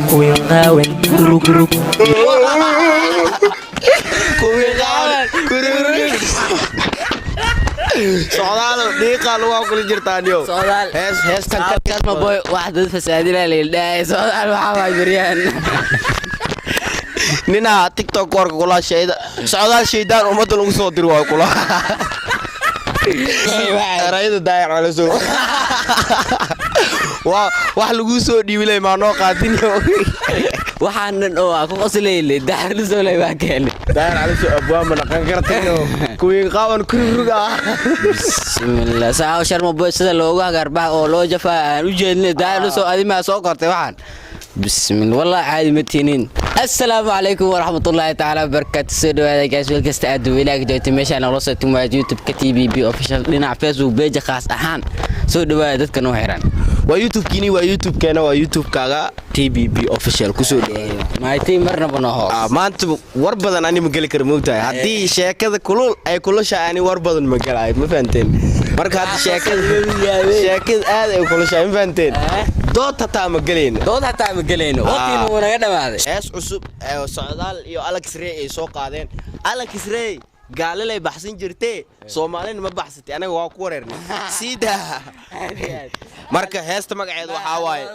kuwii qaawan gurugurug socdaal dhiiqaal waa kula jirtaaniyo socdaal heestan kasma boy wax dad fasaadina leeyahay socdaal waxa waa bariyaan nina TikTok warka kula sheeyda socdaal sheeydaan umada lagu soo diro waa kula arayda daayar wala soo wax lagu soo dhiibay ma noo qaadinayo waxaan oo ku qosleeyay daahir soo leeyahay keenay daayar ala soo abwaa ma naqan kartay kuwii qaawan kururuga bismillah saa sharma boy sida loogu hagaarbaa oo loo jafaa aan u jeednay daahir soo adima soo kortay waxaan bismillah wallahi caadi ma tiinin assalaamu alaykum warahmatullahi ta'ala barakatuh soo dhawaada guys welcome to adweynaha joogtay meesha nala soo tumo YouTube ka TBB official dhinaca Facebook page khaas ahaan soo dhawaada dadka noo xiran waa YouTube kini waa YouTube kana waa YouTube kaaga TBB official ku soo dhawaada maaytay marna bano hoos maanta war badan ani ma gali karo moogtahay hadii sheekada kulul ay kulusha ani war badan ma galay ma fahanteen marka hadii sheekada aad ay kulusha ma fahanteen dood hataa ma galayno waqtiina wuu naga dhamaaday hees cusub socdaal iyo Alex Ray ay soo qaadeen Alex Ray gaalay baxsan jirtay Soomaaliyeed ma baxsatay anaga waa ku wareernay sida marka heesta magaceedu waxa waaye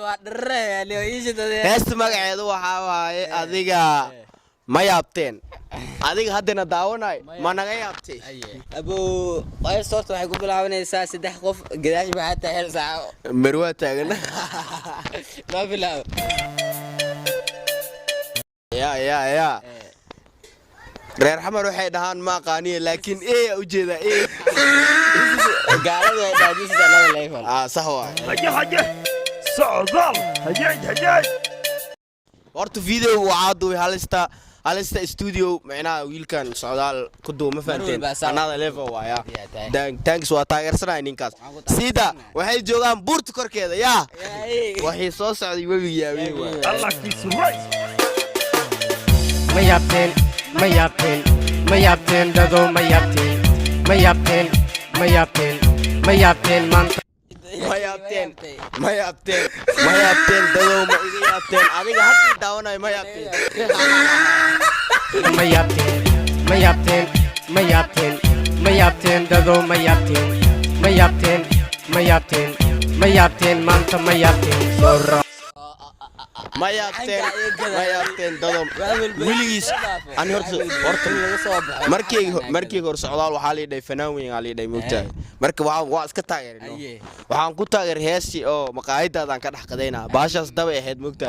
heesta magaceedu waxa waaye adiga ma yaabteen adiga hadana daawanay ma naga yaabtay abo ay sorto waxay ku bilaabanaysaa saddex qof gadaash baa taa hel saaco marwa taagan ma bilaab ya reer xamar waxay dhahaan ma qaaniye laakiin u jeeda gaalada ay dhaadisay laba level sax waa haje socdaal haje horta video waa duubay halista studio macnaha wiilkan socdaal ku duuma faanteen another level waaya thanks waa taageersanay ninkaas sida waxay joogaan buurta korkeeda ya waxay soo socday webiga yaabay Allah kiisu rays ma yaabteen dado ma yaabteen maanta ma yaabteen dado ma iga yaabteen adiga hadii daawanay ma yaabteen dado ma yaabteen maanta ma yaabteen ما يابتين دادم ويليس أنا هرت مركي هور سعودال وحالي داي فناوين علي داي موجود مركي واس كتاعر وحان كتاعر هسي أو مقاعد هذا كان حقدينا باشاس دبي هاد موجود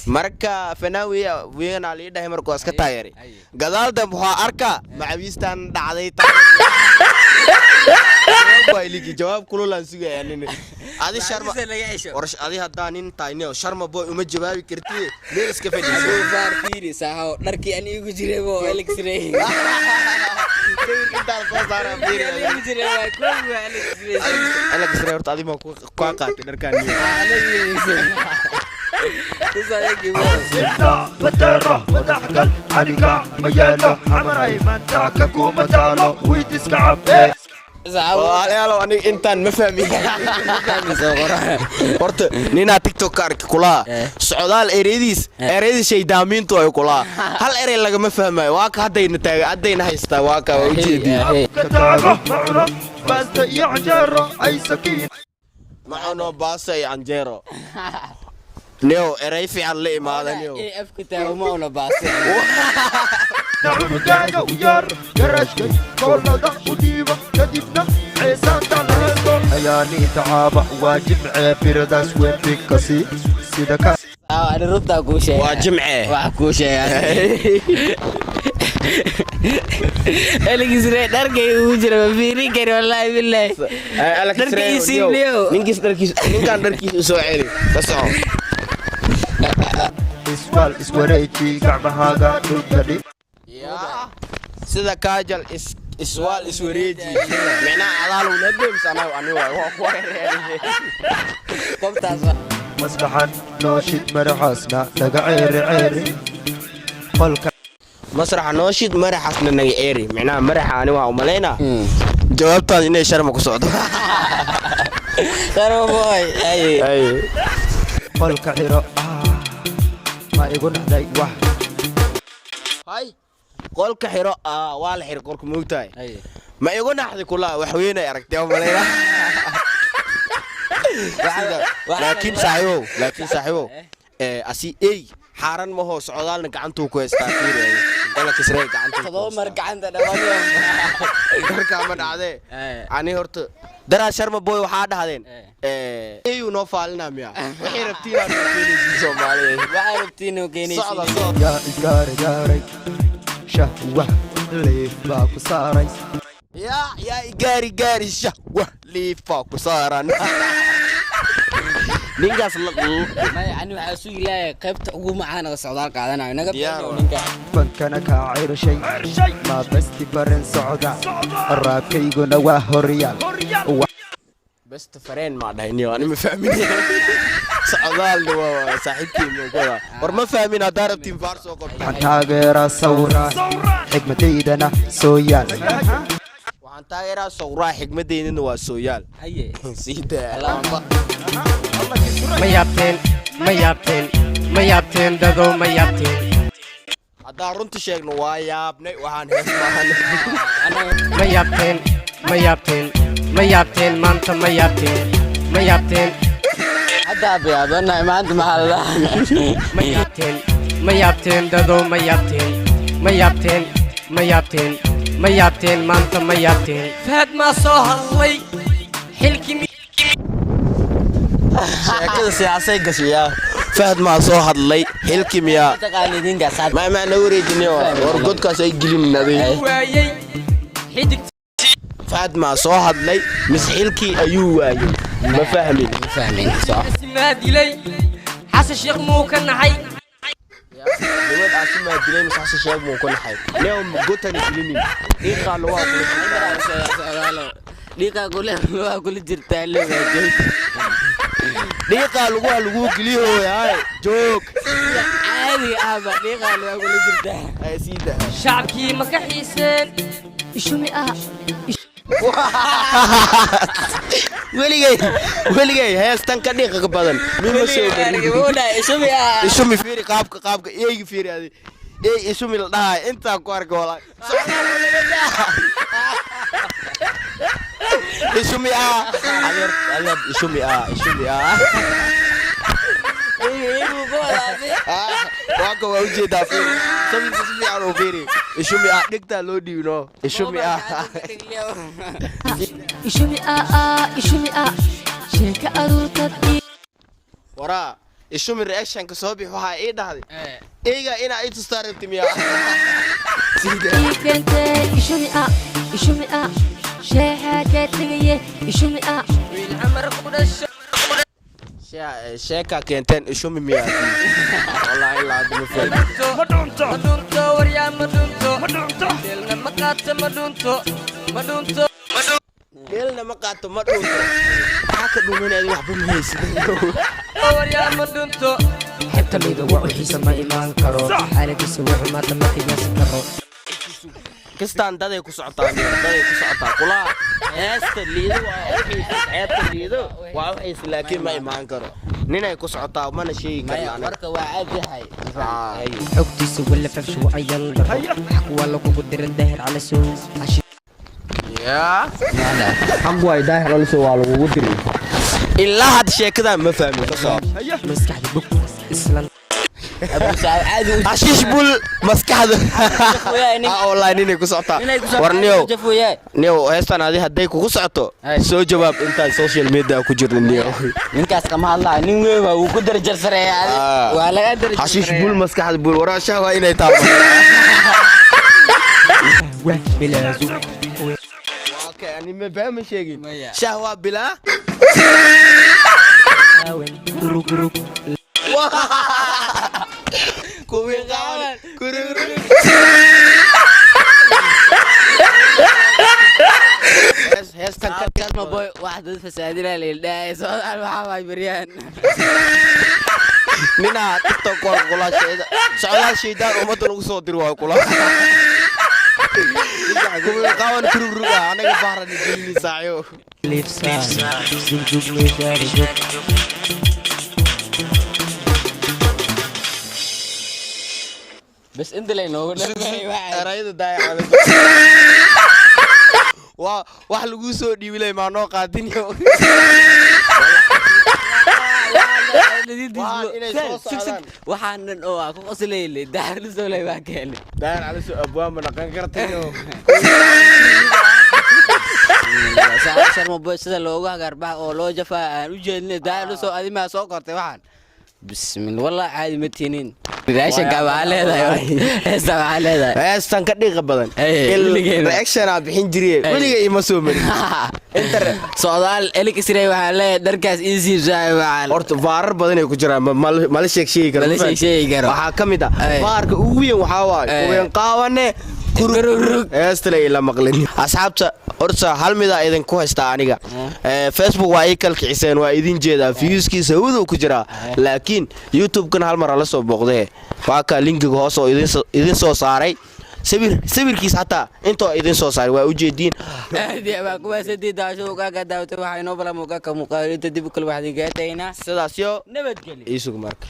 مركا فناوي وين علي داي مركو واس كتاعر قدال دم هو أركا مع بيستان دعدي بايليكي جواب كله لانسوجا يعني هذه شرم ورش هذه هدانين تاينيو شرم بوي وما جوابي كرتي ليش كيف يجي فار فيري ساهو نركي أني يجري بو أليكس راي كنت ألفا صار فيري يجري بو كل أليكس راي ورت هذه ما قاقات نركاني بدره وضحك عليك مياله حمراي من تاكك ومتاله ويتسكعب يلا أنا إنتان ما فهمي horta nina TikTok ark kula socdaal ereydis shay daamin to ay kula hal erey laga ma fahmay waa ka hadayna haysta waa ka ujeedi كتابه معنا بس يعجر أي سكين معنا baasa ay anjeero neo erey fiican la imaada neo af kitaabo ma una baasay نعم دانا ويار كرشكي كل ذا وديبة كدبنا عيسان تنهزو أياني تعابة واجب عبير داس وين بكسي سيدكا أنا ربطة كوشة waa jimce وحكوشة أليكس راي دركي وجرا مفيري كري والله بالله دركي يسيب ليو ninkan dharkiisa soo celi kasoo إسوال إسوريتي قعبهاga دولكدي sida kaajal iswaal iswareeji macna alaal uu leeyahay sanaa aniga waa ku wareeray قبطة مسبحا نوشد مرحسنا لقى عيري قولك masraxa nooshid maraxasna naga eeri macna maraxa ani waa u maleena jawaabtaad inay sharma ku socdo قربوي أي قولك عيرو ma igu naxday wax hay qolka xiro waa la xiro qolka moogtahay ma igu naxday kula wax weyn ay aragtay oo maleeya laakiin saaxiibo asi ay xaaran ma hoo socdaalna gacantuu ku haystaa fiiriyo wala kisray gacantuu todoba mar gacanta dhawaanyo marka ma dhacday ani horta daraa sharma boy waxa dhahdeen ayu noo faalina miya waxay rabtiin aan keenaysiin Soomaaliyeed waxay rabtiin oo keenaysiin yaa gaaray shahwa leef baa ku saaray yaa gaari shahwa leef baa ku saaran ninkaas ma yani waxa suu ilaahay qaybta ugu macaan oo socdaal qaadanayo naga biyo ninka fankana ka cirshay ma basti baran socda raabkayguna waa horyaal best friend ma dhahaynio ani ma fahmin socdaal waa saaxiibkii moogoda war ma fahmin hadaa rabtiin faar soo qorto waxaan taageeraa sawraa xigmadaydana sooyaal waxaan taageeraa sawraa xigmadeydana waa sooyaal haye siida ma yaabteen dado ma yaabteen haddaa runta sheegno waa yaabnay waxaan hees maahan ma yaabteen maanta ma yaabteen hadda biyaadana maanta maxaa la ma yaabteen dado ma yaabteen maanta ma yaabteen fahad ma soo hadlay xilkii sheekada siyaasay gashiyaa fahad maa soo hadlay xilkii miyaa taqaanidinka saad ma na wareejinay war godkaas ay gelin naday waayay xidig fahad maa soo hadlay mis xilkii ayuu waayay ma fahmin ma dilay xasan sheekh muu ka naxay dawad aasima dilay mis xasan sheekh muu ka naxay neew gotan gelinin iqaa loo dhiiqa kula jirtaa leeyahay dhiiqa lagu geliyo yaay joog caadi ah ba dhiiqa kula jirtaa ay siida shacabkii ma ka xiiseen ishumi weligay heestan ka dhiiqa ka badan mima soo ishumi fiiri qaabka eeygi fiiri adi eey ishumi la dhahay inta ku arko wala ishumi aliyar ishumi wako waa ujeedaa fiiri sabir ismi aan oo fiiri ishumi dhigta loo dhiibno ishumi sheeka aruurtad waraa ishumi reaction ka soo bix waxa ay dhahday eeyga ina ay tustarabti miya ishumi sheexa ka tagaye ishumi wiil amar ku dhasho sheeka keenteen ishumi miya wallahi la aduma feel madunto waryaa madunto delna maqaata madunto deelna ma qaato ma dhuunto maxaa ka dhuumanaya waxba ma haysid waryaa madunto xibta liido waa u xiisa ma imaan karo xaaladiisa wuxuu maanta ma qiyaasi karo kistaan daday ku socotaa kulaa heesta liido waa u xiisa laakiin ma imaan karo ninay ku socotaa mana sheegi karna marka waa caadi yahay xogtiisa wala fafshu ayaan daro waa lagugu diran daahir cala soo xambuay daahir cala soo waa lagugu diray ilaa had sheekada ma fahmin ka soo maskaxda bug islan hashish bul maskaxda online inay ku socotaa war niyow heestan adi hadday kugu socoto soo jawaab intaan social media ku jirna niyow ninkaas kama hadlaa nin weyn waa uu ku darajar sareeyaa waa laga darajar hashish bul maskaxda bul waraashaha waa inay taabo waa bilaazu okay ani ma fahmin sheegin shahwa bilaa guru kuwi qawan heestan kalma boy wax dad fasaadina leeyahay soo waxa bariyaan nina tiktok war kula sheeda socdaal sheedaan umada lagu soo dir waa kula kuwi qawan kururuga anaga baaran gelini saayo lifsa zug meesha بس انت اللي نوغ erayada daayacada waa wax lagu soo dhiibilay ma noo qaadin yo waxaan oo ku qosleeyay daarna soo leeyahay kale daayar cali soo abwaan ma dhaqan kartayo sharma boy sida loogu hagarbax oo loo jafaa aan u jeednay daarna soo adima soo qortay waxaan bismillah wallahi caadi ma tiinin reaction ka waa leedahay heestan ka dhiiqa badan reaction aan bixin jiray weliga ima soo marin internet soodaal elik isray waxa leeyahay dharkaas easy jaay waxa horta faarar badan ay ku jiraan mal sheeg karo waxa kamid ah faarka ugu weyn waxa waa kuween qaawane heestale ila maqlin asxaabta horta hal mid ah idin ku haysta aniga Facebook waa ay kal kiciseen waa idin jeedaa viewskiisa wada ku jira laakiin YouTube kan hal mar la soo booqday waa ka linkiga hoos oo idin soo saaray sawirkiisa hataa inta idin soo saaray waa u jeedin aadi baa ku waasadii daasho ka daawtay waxa inoo bala muuqaalka muuqaalida dib u kala waxdigaatayna sidaas yo nabadgelyo isug marka